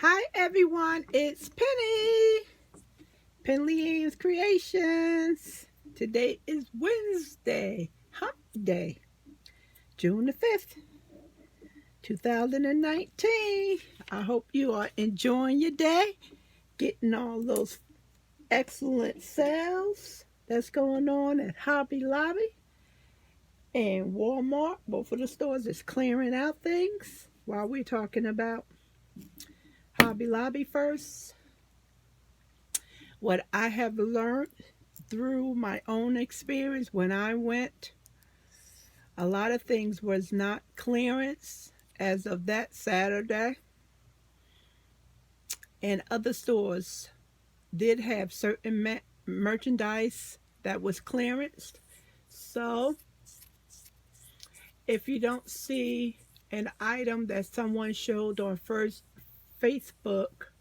Hi everyone, it's Penley-Ann's Creations. Today is Wednesday, Hump Day, June the 5th, 2019. I hope you are enjoying your day, getting all those excellent sales that's going on at Hobby Lobby and Walmart. Both of the stores is clearing out things while we're talking about Hobby Lobby first. What I have learned through my own experience when I went, a lot of things was not clearance as of that Saturday, and other stores did have certain merchandise that was clearanced. So if you don't see an item that someone showed on Facebook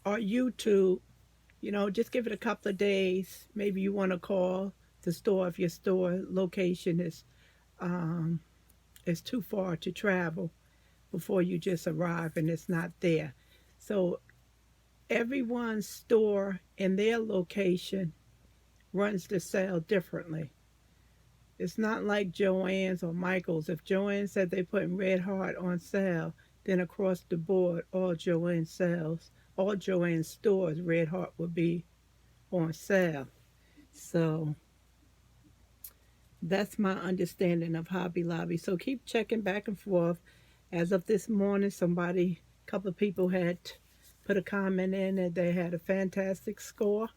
or YouTube, just give it a couple of days. Maybe you want to call the store if your store location is too far to travel before you just arrive and it's not there. So everyone's store in their location runs the sale differently. It's not like Joann's or Michael's. If Joann said they putting Red Heart on sale, then across the board, all Joann's stores, Red Heart would be on sale. So that's my understanding of Hobby Lobby. So keep checking back and forth. As of this morning, a couple of people had put a comment in that they had a fantastic score.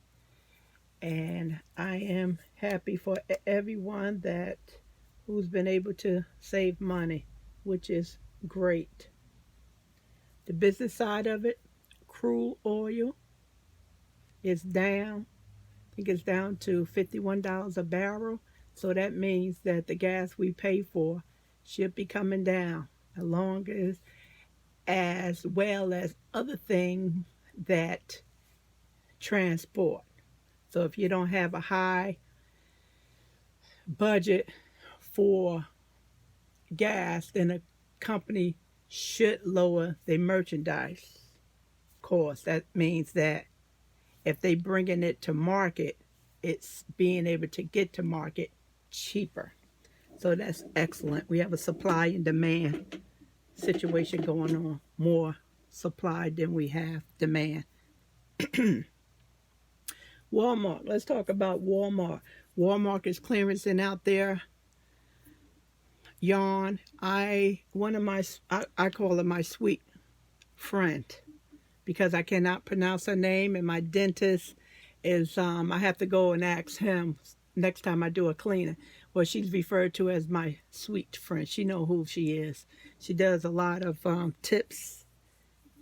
And I am happy for everyone who's been able to save money, which is great. The business side of it, crude oil is down. I think it's down to $51 a barrel. So that means that the gas we pay for should be coming down, as well as other things that transport. So if you don't have a high budget for gas, then a company should lower their merchandise cost. That means that if they bringing it to market, it's being able to get to market cheaper. So that's excellent. We have a supply and demand situation going on. More supply than we have demand. Walmart. Let's talk about Walmart. Walmart is clearancing out their yarn. I call her my sweet friend because I cannot pronounce her name, and my dentist is I have to go and ask him next time I do a cleaning. Well, she's referred to as my sweet friend. She know who she is. She does a lot of tips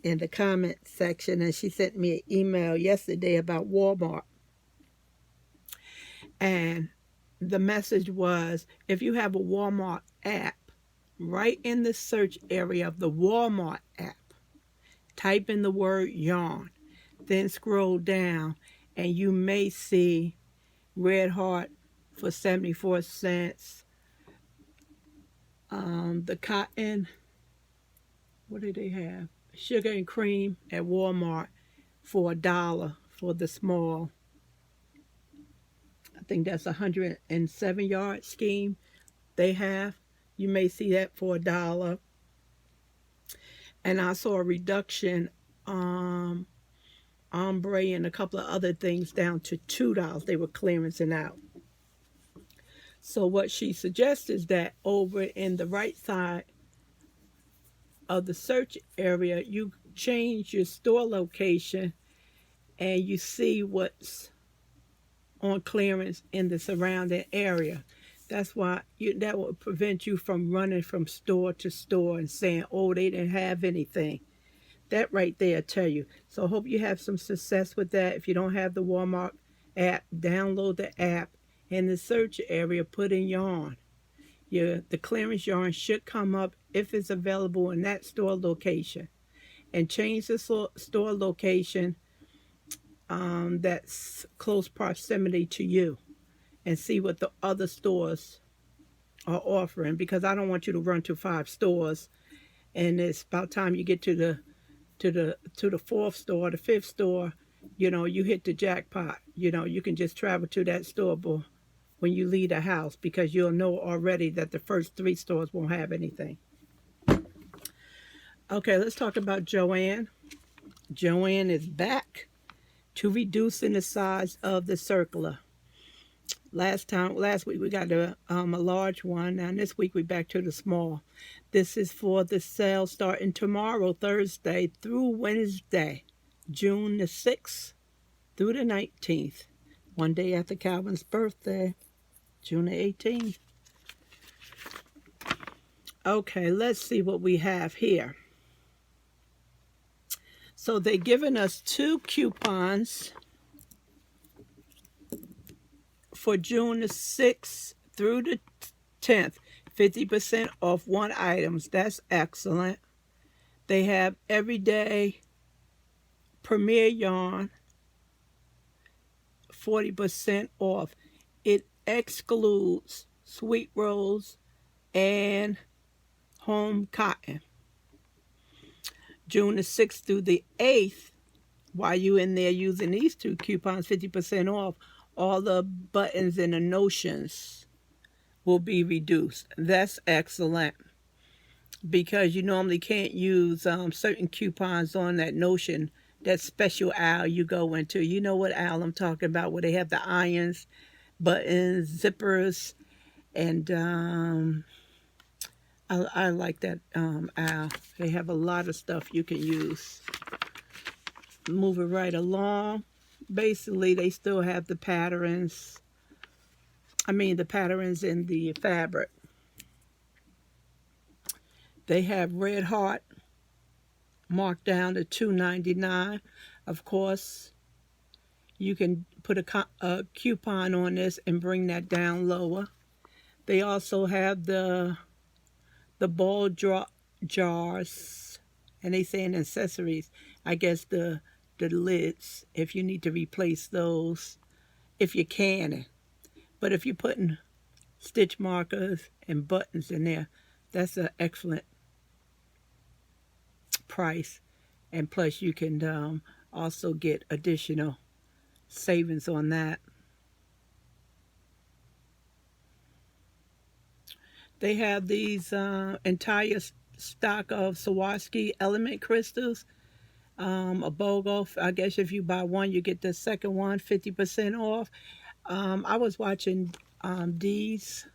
in the comment section, and she sent me an email yesterday about Walmart. And the message was, if you have a Walmart app, right in the search area of the Walmart app, type in the word yarn, then scroll down, and you may see Red Heart for 74 cents. The cotton, what do they have? Sugar and cream at Walmart for $1 for the small. I think that's 107 yard scheme they have. You may see that for $1. And I saw a reduction ombre and a couple of other things down to $2. They were clearancing out. So what she suggests is that over in the right side of the search area, you change your store location and you see what's on clearance in the surrounding area. That's why that will prevent you from running from store to store and saying, oh, they didn't have anything. That right there tell you. So I hope you have some success with that. If you don't have the Walmart app, download the app. In the search area, put in yarn. The clearance yarn should come up if it's available in that store location. And change the store location that's close proximity to you, and see what the other stores are offering, because I don't want you to run to 5 stores and it's about time you get to the to the fourth store, the fifth store, you know, you hit the jackpot. You know, you can just travel to that store when you leave the house, because you'll know already that the first 3 stores won't have anything. Okay, let's talk about Joann. Joann is back to reducing the size of the circular. Last week we got a large one. Now this week we back to the small. This is for the sale starting tomorrow, Thursday, through Wednesday, June the 6th through the 19th. One day after Calvin's birthday, June the 18th. Okay, let's see what we have here. So they're giving us 2 coupons for June the 6th through the 10th. 50% off 1 items. That's excellent. They have everyday Premier yarn, 40% off. It excludes Sweet Rose and Home Cotton. June the 6th through the 8th, while you in there using these 2 coupons, 50% off, all the buttons and the notions will be reduced. That's excellent, because you normally can't use certain coupons on that notion, that special aisle you go into. You know what aisle I'm talking about, where they have the irons, buttons, zippers, and I like that aisle. They have a lot of stuff you can use. Moving right along. Basically, they still have the patterns. The patterns in the fabric. They have Red Heart marked down to $2.99. Of course, you can put a coupon on this and bring that down lower. They also have the ball jars, and they say in accessories, I guess the lids, if you need to replace those, if you can. But if you're putting stitch markers and buttons in there, that's an excellent price. And plus you can also get additional savings on that. They have these entire stock of Swarovski element crystals. A BOGO, I guess if you buy one, you get the second one 50% off. I was watching Dee's,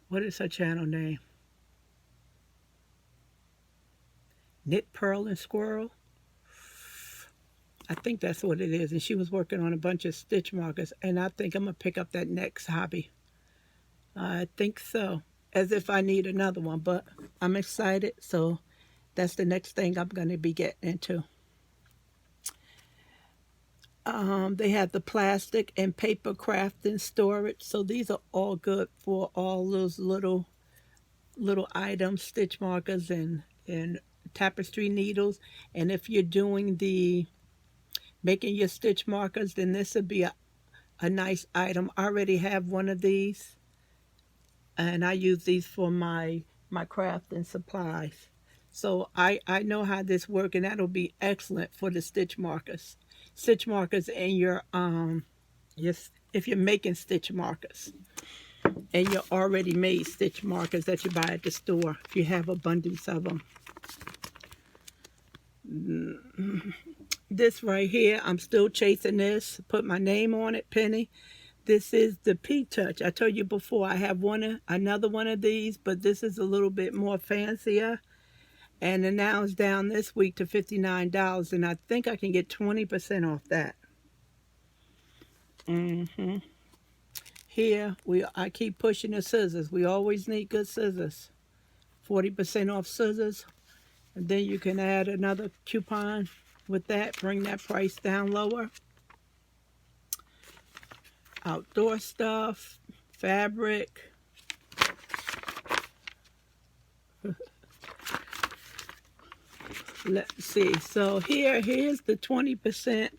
what is her channel name? Knit, Pearl, and Squirrel. I think that's what it is. And she was working on a bunch of stitch markers. And I think I'm going to pick up that next hobby. I think so. As if I need another one. But I'm excited. So that's the next thing I'm going to be getting into. They have the plastic and paper craft and storage. So these are all good for all those little items, stitch markers and tapestry needles. And if you're doing making your stitch markers, then this would be a nice item. I already have one of these, and I use these for my craft and supplies. So I know how this works, and that'll be excellent for the stitch markers. Stitch markers and your if you're making stitch markers and your already made stitch markers that you buy at the store, if you have abundance of them. This right here, I'm still chasing this. Put my name on it, Penny. This is the P-Touch. I told you before, I have another one of these, but this is a little bit more fancier. And then now it's down this week to $59, and I think I can get 20% off that. Here, I keep pushing the scissors. We always need good scissors. 40% off scissors. And then you can add another coupon with that, bring that price down lower. Outdoor stuff, fabric. Let's see. So here's the 20%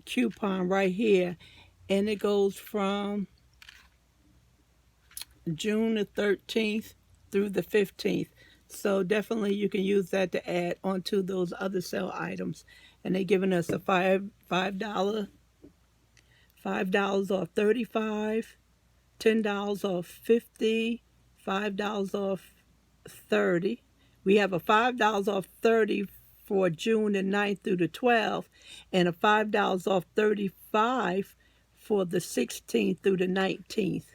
coupon right here. And it goes from June the 13th through the 15th. So definitely you can use that to add onto those other sale items. And they're giving us a $5 off 35, $10 off 50, $5 off 30. We have a $5 off 30 for June the 9th through the 12th, and a $5 off 35 for the 16th through the 19th,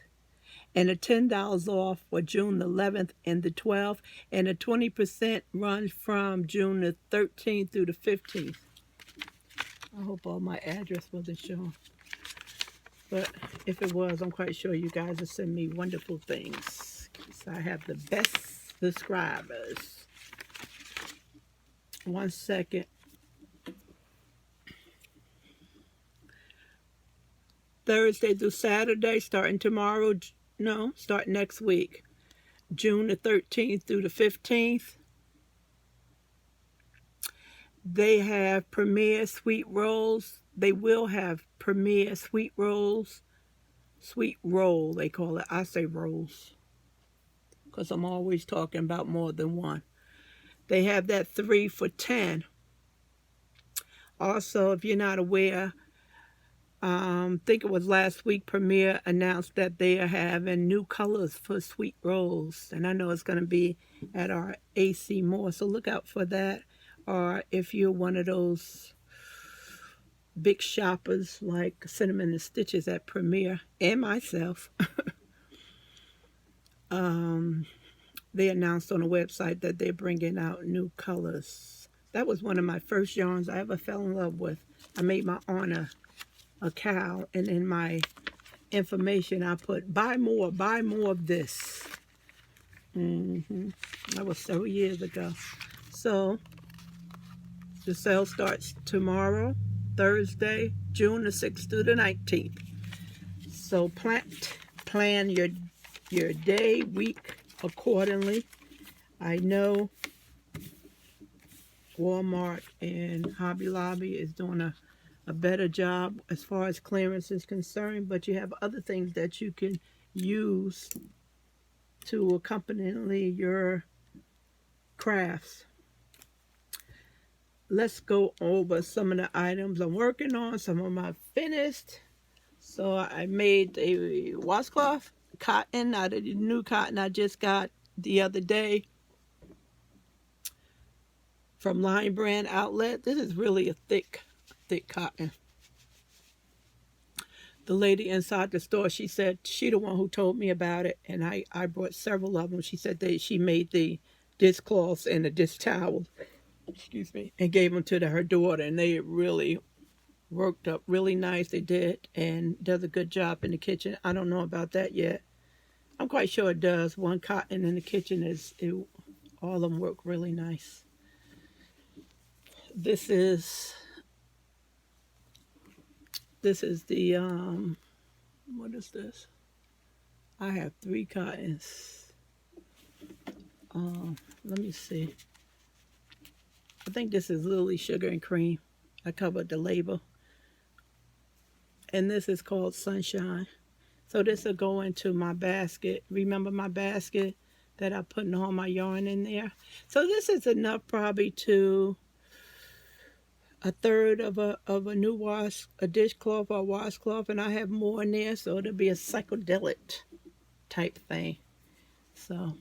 and a $10 off for June the 11th and the 12th, and a 20% runs from June the 13th through the 15th. I hope all my address wasn't shown. But if it was, I'm quite sure you guys will send me wonderful things. So I have the best subscribers. 1 second. Thursday through Saturday, starting tomorrow. No, starting next week. June the 13th through the 15th. They have Premier Sweet Rolls. They will have Premier Sweet Rolls. Sweet Roll, they call it. I say rolls, because I'm always talking about more than one. They have that 3 for $10. Also, if you're not aware, I think it was last week, Premier announced that they are having new colors for Sweet Rolls. And I know it's going to be at our AC Moore, so look out for that. Or if you're one of those big shoppers like Cinnamon and Stitches at Premier, and myself, they announced on the website that they're bringing out new colors. That was one of my first yarns I ever fell in love with. I made my honor a cow, and in my information I put, buy more of this. That was several years ago. So the sale starts tomorrow, Thursday, June the 6th through the 19th. So plan your day, week accordingly. I know Walmart and Hobby Lobby is doing a better job as far as clearance is concerned, but you have other things that you can use to accompany your crafts. Let's go over some of the items I'm working on. Some of them I've finished. So I made a washcloth cotton out of the new cotton I just got the other day from Line Brand Outlet. This is really a thick cotton. The lady inside the store, she said she the one who told me about it, and I brought several of them. She said she made the dishcloths and the dish towels, excuse me, and gave them to her daughter, and they really worked up really nice. They did, and does a good job in the kitchen. I don't know about that yet. I'm quite sure it does. One cotton in the kitchen all of them work really nice. This is the what is this? I have 3 cottons. Let me see. I think this is Lily Sugar and Cream. I covered the label. And this is called Sunshine. So this will go into my basket. Remember my basket that I put all my yarn in there? So this is enough probably to a third of a new a dishcloth or a washcloth, and I have more in there, so it'll be a psychedelic type thing. So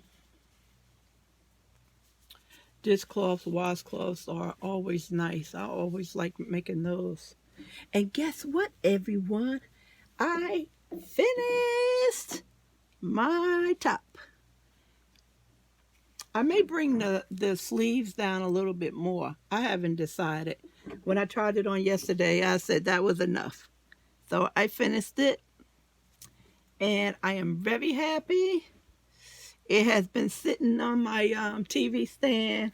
dishcloths, washcloths are always nice. I always like making those. And guess what, everyone? I finished my top. I may bring the sleeves down a little bit more. I haven't decided. When I tried it on yesterday, I said that was enough. So I finished it, and I am very happy. It has been sitting on my TV stand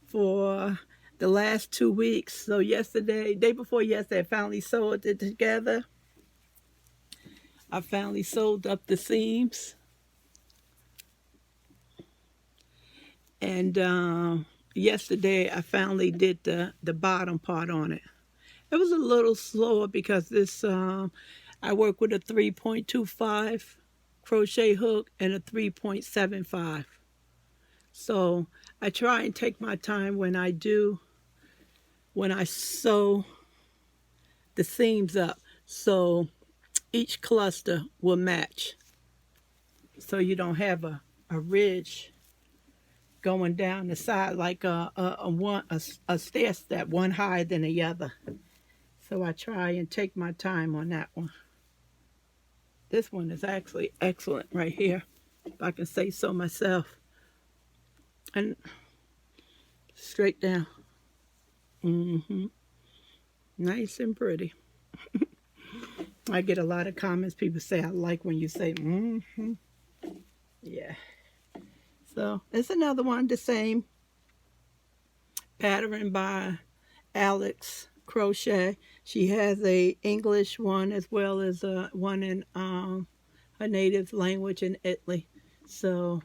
for the last 2 weeks. So day before yesterday, I finally sewed it together. I finally sewed up the seams. And yesterday, I finally did the bottom part on it. It was a little slower because this I work with a 3.25 crochet hook and a 3.75. So I try and take my time when I sew the seams up, so each cluster will match, so you don't have a ridge going down the side like a stair step, one higher than the other. So I try and take my time on that one. This one is actually excellent right here, if I can say so myself. And straight down. Nice and pretty. I get a lot of comments. People say, I like when you say, Yeah. So it's another one, the same pattern by Alex Crochet. She has a English one as well as one in her native language in Italy. So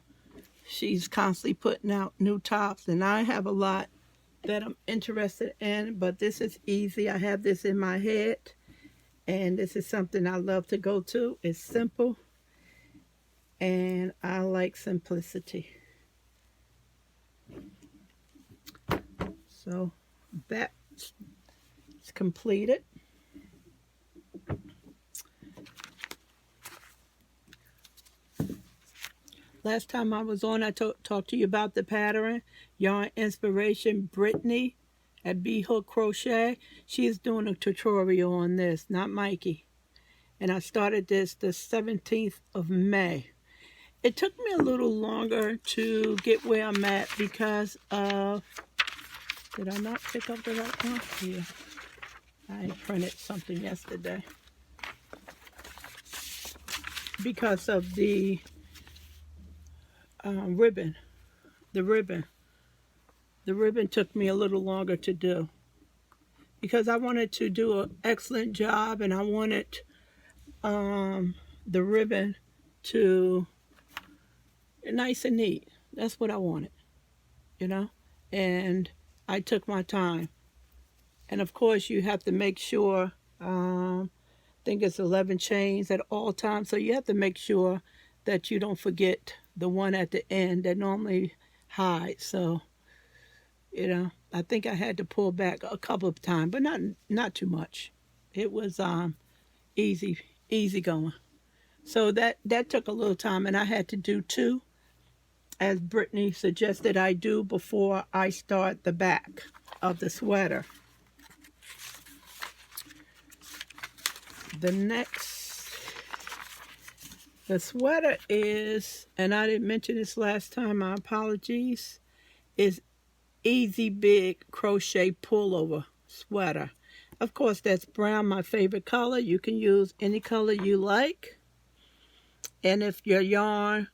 she's constantly putting out new tops, and I have a lot that I'm interested in, but this is easy. I have this in my head, and this is something I love to go to. It's simple, and I like simplicity. So that's completed. Last time I was on, I talked to you about the pattern. Yarn Inspiration, Brittany at Bee Hook Crochet. She's doing a tutorial on this, not Mikey. And I started this the 17th of May. It took me a little longer to get where I'm at because of... Did I not pick up the right one? Yeah. I printed something yesterday. Because of the ribbon. The ribbon took me a little longer to do. Because I wanted to do an excellent job, and I wanted the ribbon to nice and neat. That's what I wanted, you know? And I took my time. And of course you have to make sure, I think it's 11 chains at all times, so you have to make sure that you don't forget the one at the end that normally hides. So, you know, I think I had to pull back a couple of times, but not too much. It was easy going. So that took a little time, and I had to do 2, as Brittany suggested I do, before I start the back of the sweater. The sweater is, and I didn't mention this last time, my apologies, is Easy Big Crochet Pullover Sweater. Of course, that's brown, my favorite color. You can use any color you like. And if your yarn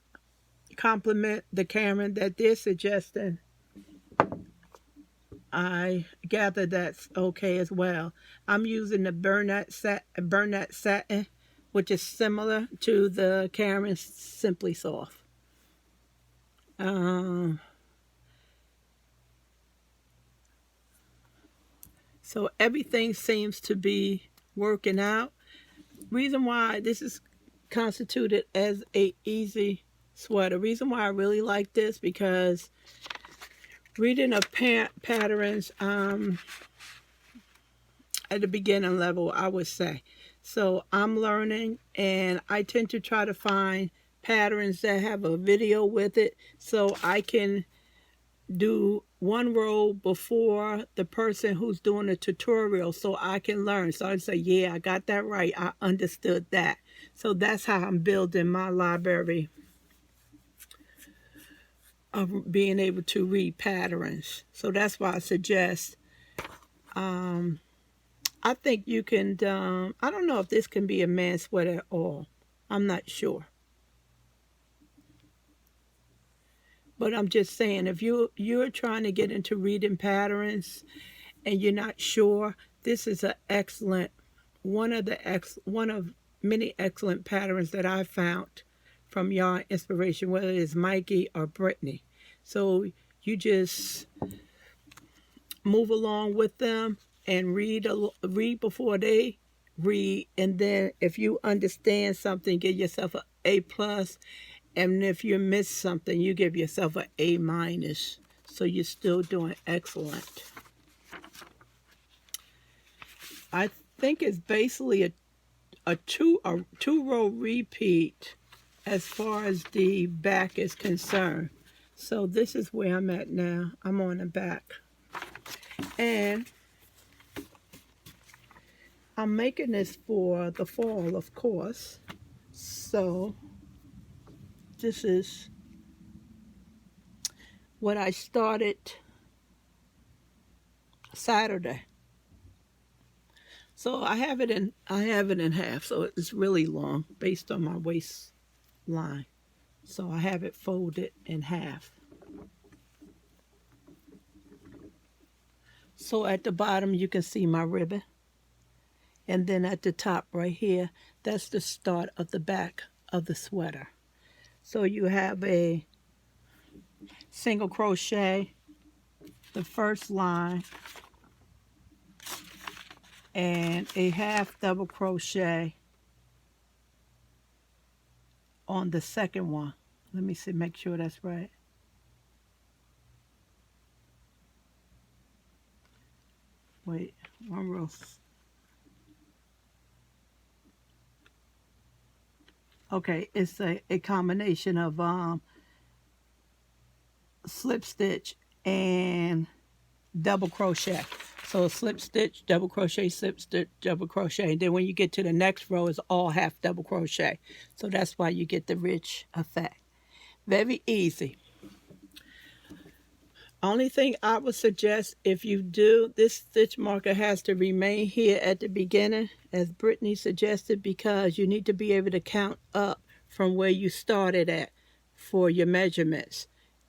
compliment the Karen that they're suggesting, I gather that's okay as well. I'm using the Bernat Satin, which is similar to the Karen Simply Soft. So everything seems to be working out. Reason why this is constituted as a easy sweater. Reason why I really like this, because reading of patterns at the beginning level, I would say. So I'm learning, and I tend to try to find patterns that have a video with it, so I can do one row before the person who's doing the tutorial, so I can learn. So I say, yeah, I got that right. I understood that. So that's how I'm building my library of being able to read patterns. So that's why I suggest, I think you can, I don't know if this can be a man's sweater at all. I'm not sure. But I'm just saying, if you're trying to get into reading patterns and you're not sure, this is an excellent, one of many excellent patterns that I found from Yarn Inspiration, whether it's Mikey or Brittany. So you just move along with them and read before they read, and then if you understand something, give yourself an A+. And if you miss something, you give yourself an A-. So you're still doing excellent. I think it's basically a two row repeat as far as the back is concerned. So this is where I'm at now. I'm on the back. And I'm making this for the fall, of course. So this is what I started Saturday. So I have it in half, so it's really long based on my waistline. So I have it folded in half. So at the bottom you can see my ribbon. And then at the top right here, that's the start of the back of the sweater. So you have a single crochet, the first line, and a half double crochet on the second one. Let me see, make sure that's right. Wait, one row. Okay, it's a combination of slip stitch and double crochet. So slip stitch, double crochet, slip stitch, double crochet. And then when you get to the next row, it's all half double crochet. So that's why you get the rich effect. Very easy. Only thing I would suggest, if you do, this stitch marker has to remain here at the beginning, as Brittany suggested, because you need to be able to count up from where you started at for your measurements.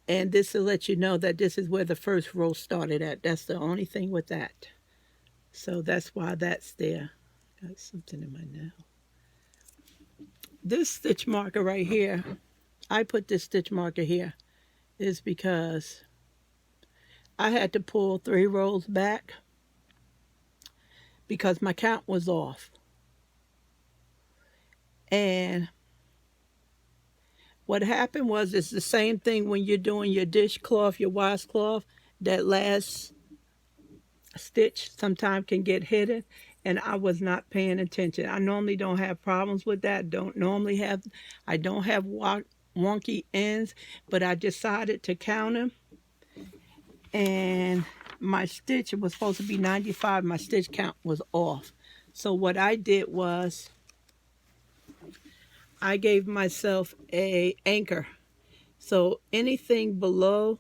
And this will let you know that this is where the first row started at. That's the only thing with that. So that's why that's there. Got something in my nail. This stitch marker right here, I put this stitch marker here, is because I had to pull 3 rows back because my count was off. And what happened was, it's the same thing when you're doing your dishcloth, your washcloth. That last stitch sometimes can get hidden, and I was not paying attention. I normally don't have problems with that. I don't have wonky ends, but I decided to count them. And my stitch, it was supposed to be 95. My stitch count was off. So what I did was, I gave myself an anchor. So anything below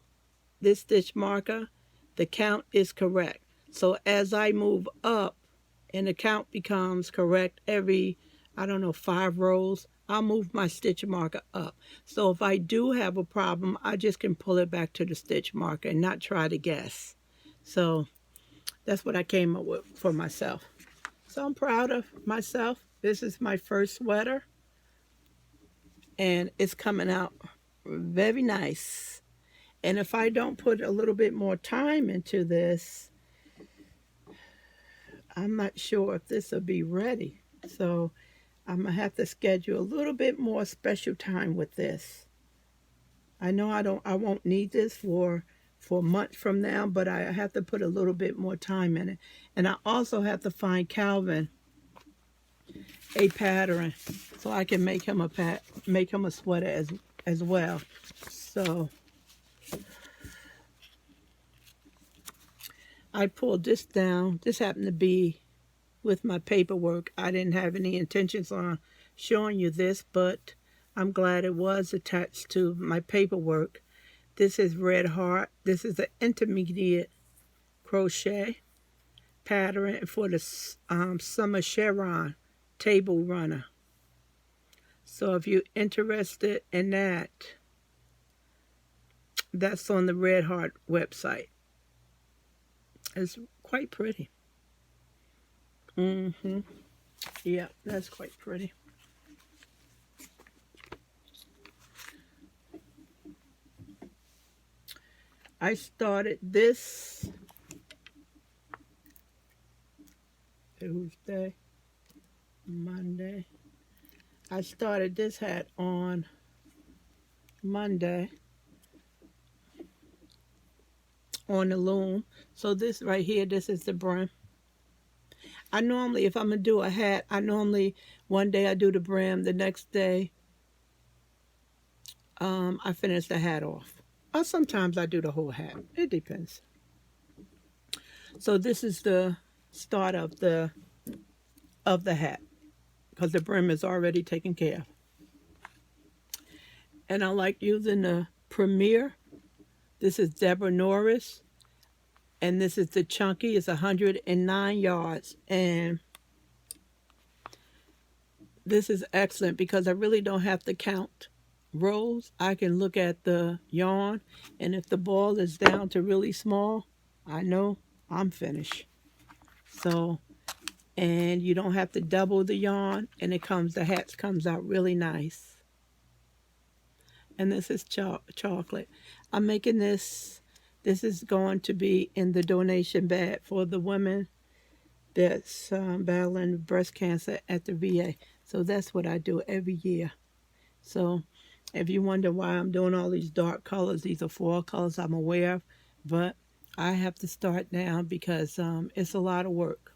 this stitch marker, the count is correct. So as I move up and the count becomes correct every, 5 rows, I'll move my stitch marker up. So if I do have a problem, I just can pull it back to the stitch marker and not try to guess. So that's what I came up with for myself. So I'm proud of myself. This is my first sweater, and it's coming out very nice. And if I don't put a little bit more time into this, I'm not sure if this will be ready. So I'm going to have to schedule a little bit more special time with this. I know I won't need this for months from now, but I have to put a little bit more time in it. And I also have to find Calvin a pattern so I can make him a sweater as well. So I pulled this down. This happened to be with my paperwork. I didn't have any intentions on showing you this, but I'm glad it was attached to my paperwork. This is Red Heart. This is the intermediate crochet pattern for the summer Chevron table runner. So if you're interested in that, that's on the Red Heart website. It's quite pretty. Yeah, that's quite pretty. I started this Tuesday, Monday. I started this hat on Monday. on the loom. So this right here, this is the brim. I normally, if I'm going to do a hat, one day I do the brim, the next day I finish the hat off. Or sometimes I do the whole hat. It depends. So this is the start of the hat, because the brim is already taken care of. And I like using the Premier. This is Deborah Norris. And this is the Chunky. It's 109 yards. And this is excellent because I really don't have to count rows. I can look at the yarn. And if the ball is down to really small, I know I'm finished. So, and you don't have to double the yarn. And the hat comes out really nice. And this is chocolate. I'm making this. This is going to be in the donation bag for the women that's battling breast cancer at the VA. So that's what I do every year. So if you wonder why I'm doing all these dark colors, these are fall colors I'm aware of. But I have to start now because it's a lot of work.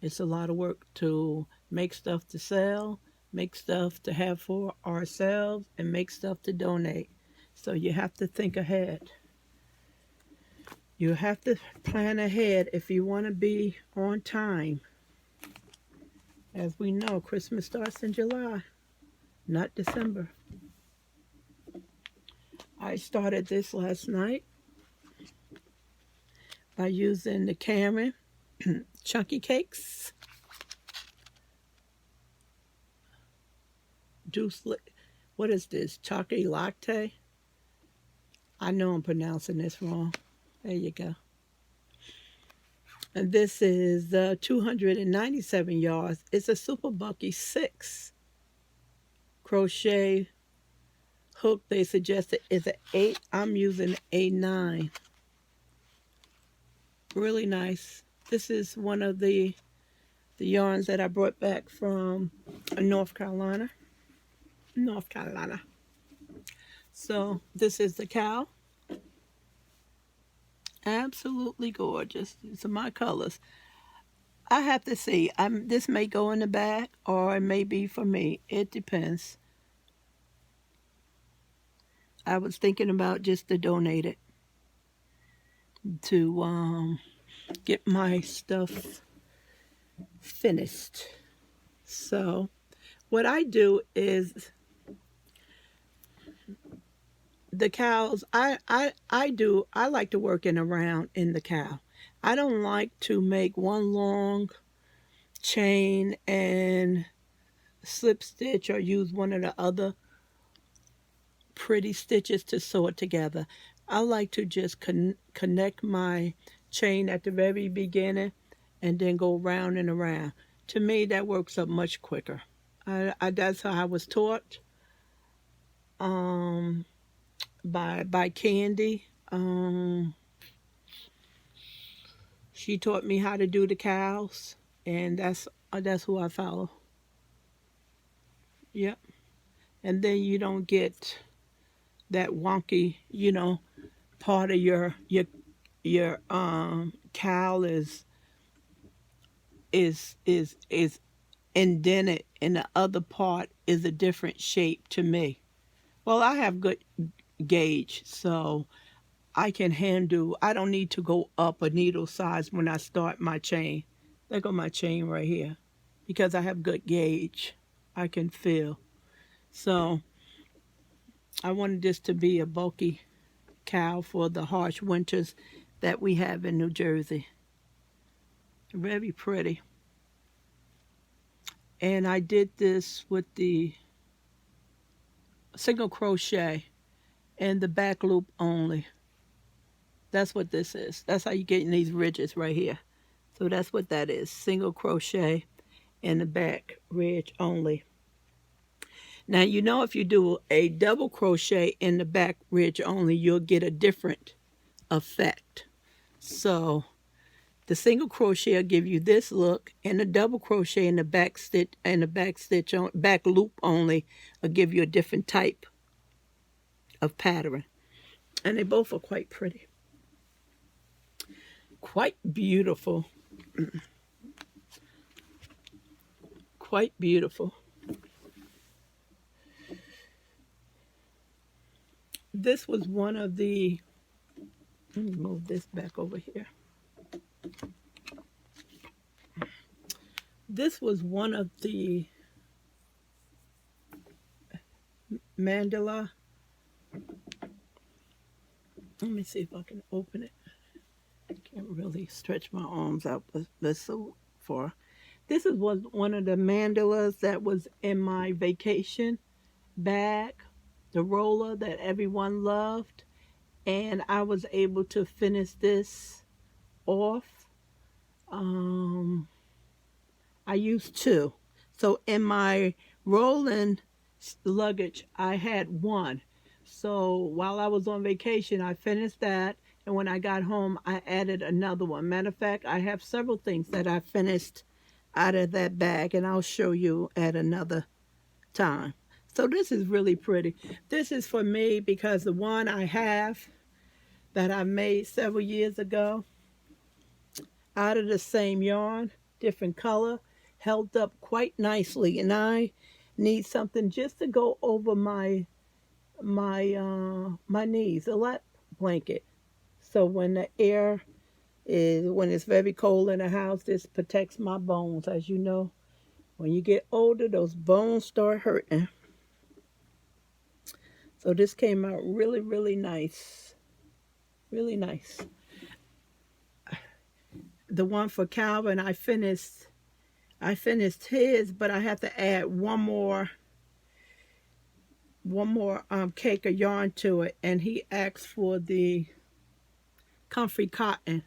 It's a lot of work to make stuff to sell, make stuff to have for ourselves, and make stuff to donate. So you have to think ahead. You have to plan ahead if you want to be on time. As we know, Christmas starts in July, not December. I started this last night by using the Cameron Chunky Cakes. What is this? Chocolate latte? I know I'm pronouncing this wrong. There you go. And this is 297 yards. It's a Super Bulky 6 crochet hook. They suggested is an 8. I'm using a 9. Really nice. This is one of the yarns that I brought back from North Carolina. So this is the cow. Absolutely gorgeous. These are my colors. I have to see. This may go in the bag or it may be for me. It depends. I was thinking about just to donate it to get my stuff finished. So what I do is the cows, I like to work around in the cow. I don't like to make one long chain and slip stitch or use one of the other pretty stitches to sew it together. I like to just connect my chain at the very beginning and then go round and around. To me, that works up much quicker. That's how I was taught by Candy. She taught me how to do the cows, and that's who I follow. Yep. And then you don't get that wonky, part of your cowl is indented and the other part is a different shape to me. Well, I have good gauge, so I don't need to go up a needle size when I start my chain. Look at my chain right here. Because I have good gauge, I can feel. So I wanted this to be a bulky cowl for the harsh winters that we have in New Jersey. Very pretty. And I did this with the single crochet and the back loop only. That's what this is. That's how you get in these ridges right here. So that's what that is. Single crochet and the back ridge only. Now, if you do a double crochet in the back ridge only, you'll get a different effect. So the single crochet will give you this look, and the double crochet in the back stitch and the back loop only will give you a different type of pattern. And they both are quite pretty. quite beautiful. Quite beautiful. This was one of the, let me move this back over here. This was one of the mandala. Let me see if I can open it. I can't really stretch my arms out, but so far. This was one of the mandalas that was in my vacation bag, the roller that everyone loved. And I was able to finish this off. I used two. So in my rolling luggage, I had one. So while I was on vacation, I finished that. And when I got home, I added another one. Matter of fact, I have several things that I finished out of that bag, and I'll show you at another time. So this is really pretty. This is for me because the one I have that I made several years ago out of the same yarn, different color, held up quite nicely. And I need something just to go over my knees, a lap blanket. So when the air is, when it's very cold in the house, this protects my bones. As you know, when you get older, those bones start hurting. So this came out really, really nice. Really nice. The one for Calvin, I finished his, but I have to add one more cake of yarn to it, and he asked for the comfy cotton.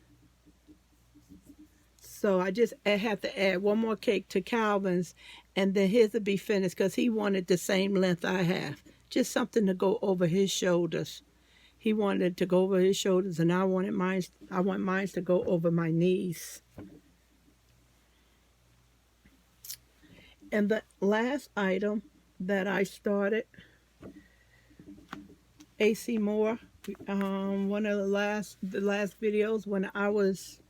So I have to add one more cake to Calvin's, and then his will be finished because he wanted the same length I have. Just something to go over his shoulders. He wanted to go over his shoulders, and I want mine to go over my knees. And the last item that I started, AC Moore, one of the last videos when I was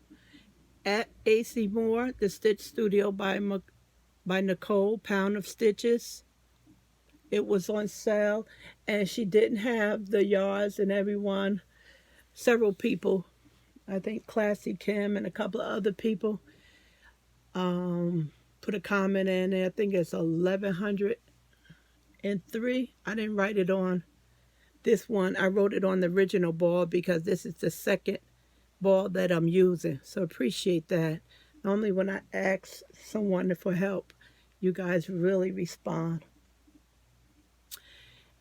at AC Moore, the Stitch Studio by Nicole, Pound of Stitches. It was on sale, and she didn't have the yards, and everyone, several people, I think Classy Kim and a couple of other people, put a comment in there. I think it's 1103. I didn't write it on this one. I wrote it on the original ball because this is the second ball that I'm using. So appreciate that. Normally when I ask someone for help, you guys really respond.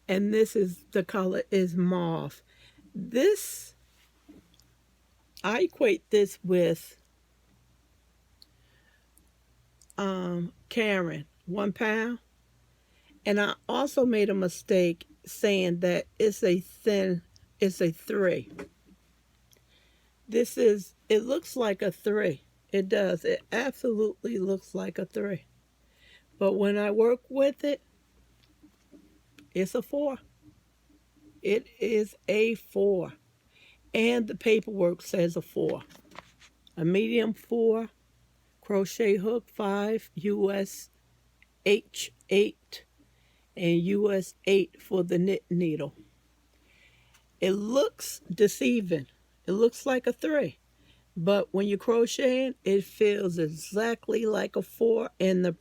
And this is, the color is mauve. This, I equate this with Karen, 1 pound. And I also made a mistake saying that it's a 3. This is, it looks like a 3. It does. It absolutely looks like a 3. But when I work with it, it's a 4. It is a 4. And the paperwork says a 4. A medium 4, crochet hook 5, US H8, and US 8 for the knit needle. It looks deceiving. It looks like a 3. But when you're crocheting, it feels exactly like a 4, and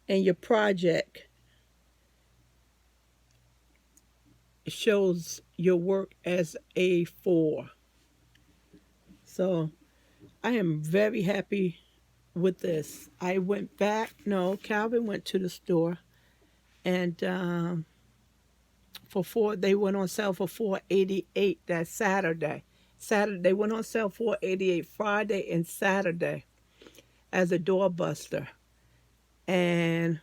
your project shows your work as a 4. So I am very happy with this. I went back, no, Calvin went to the store, and they went on sale for $4.88 that Saturday. They went on sale for $4.88 Friday and Saturday as a doorbuster. And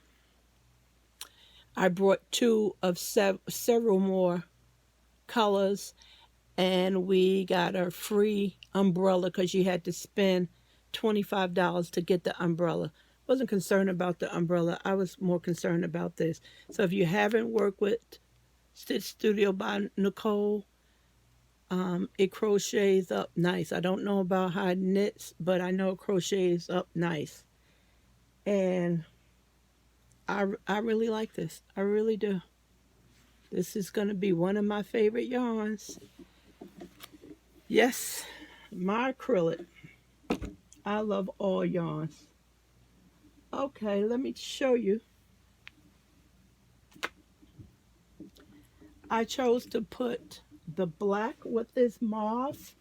I brought 2 of several more colors, and we got a free umbrella because you had to spend $25 to get the umbrella. Wasn't concerned about the umbrella. I was more concerned about this. So if you haven't worked with Stitch Studio by Nicole, It crochets up nice. I don't know about how it knits, but I know it crochets up nice. And I really like this. I really do. This is going to be one of my favorite yarns. Yes, my acrylic. I love all yarns. Okay, let me show you. I chose to put the black with this mauve.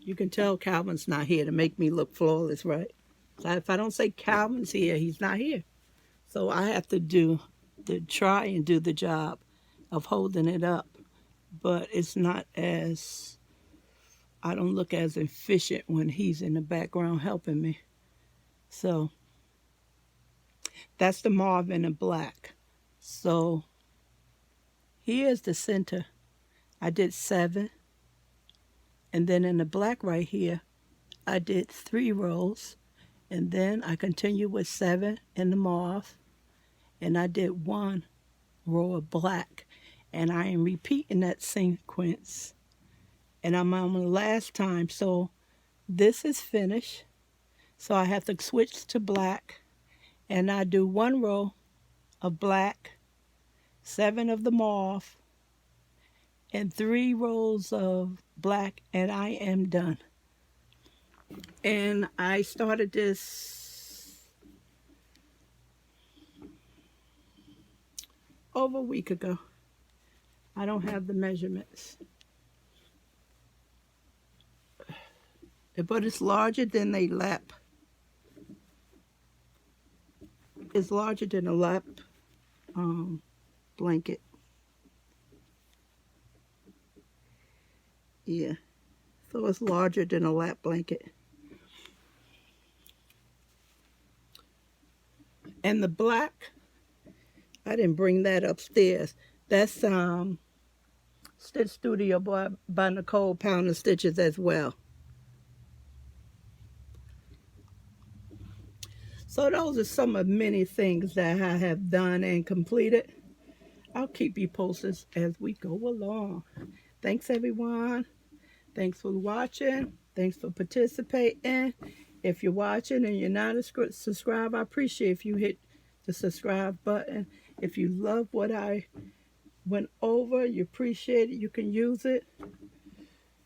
You can tell Calvin's not here to make me look flawless, right? So if I don't say Calvin's here, he's not here. So I have to try and do the job of holding it up. But it's not as, I don't look as efficient when he's in the background helping me. So that's the mauve and the black. So here's the center. I did 7. And then in the black right here, I did 3 rows. And then I continued with 7 in the mauve. And I did 1 row of black. And I am repeating that sequence. And I'm on the last time. So this is finished. So I have to switch to black. And I do 1 row of black, 7 of the mauve, and 3 rows of black, and I am done. And I started this over a week ago. I don't have the measurements. But it's larger than a lap. It's larger than a lap blanket. Yeah, so it's larger than a lap blanket. And the black, I didn't bring that upstairs. That's Stitch Studio by Nicole Pounder Stitches as well. So those are some of many things that I have done and completed. I'll keep you posted as we go along. Thanks, everyone. Thanks for watching. Thanks for participating. If you're watching and you're not subscribed, I appreciate if you hit the subscribe button. If you love what I went over, you appreciate it, you can use it,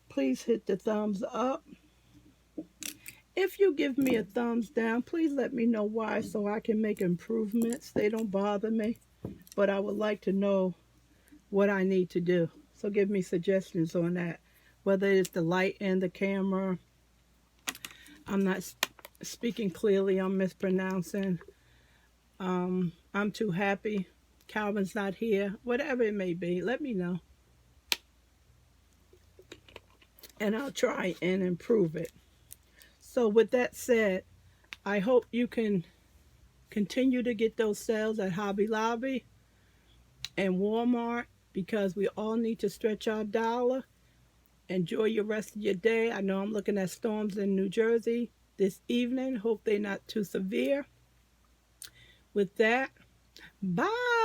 please hit the thumbs up. If you give me a thumbs down, please let me know why so I can make improvements. They don't bother me, but I would like to know what I need to do. So give me suggestions on that, whether it's the light and the camera. I'm not speaking clearly, I'm mispronouncing. I'm too happy. Calvin's not here. Whatever it may be, let me know. And I'll try and improve it. So with that said, I hope you can continue to get those sales at Hobby Lobby and Walmart, because we all need to stretch our dollar. Enjoy your rest of your day. I know I'm looking at storms in New Jersey this evening. Hope they're not too severe. With that, bye.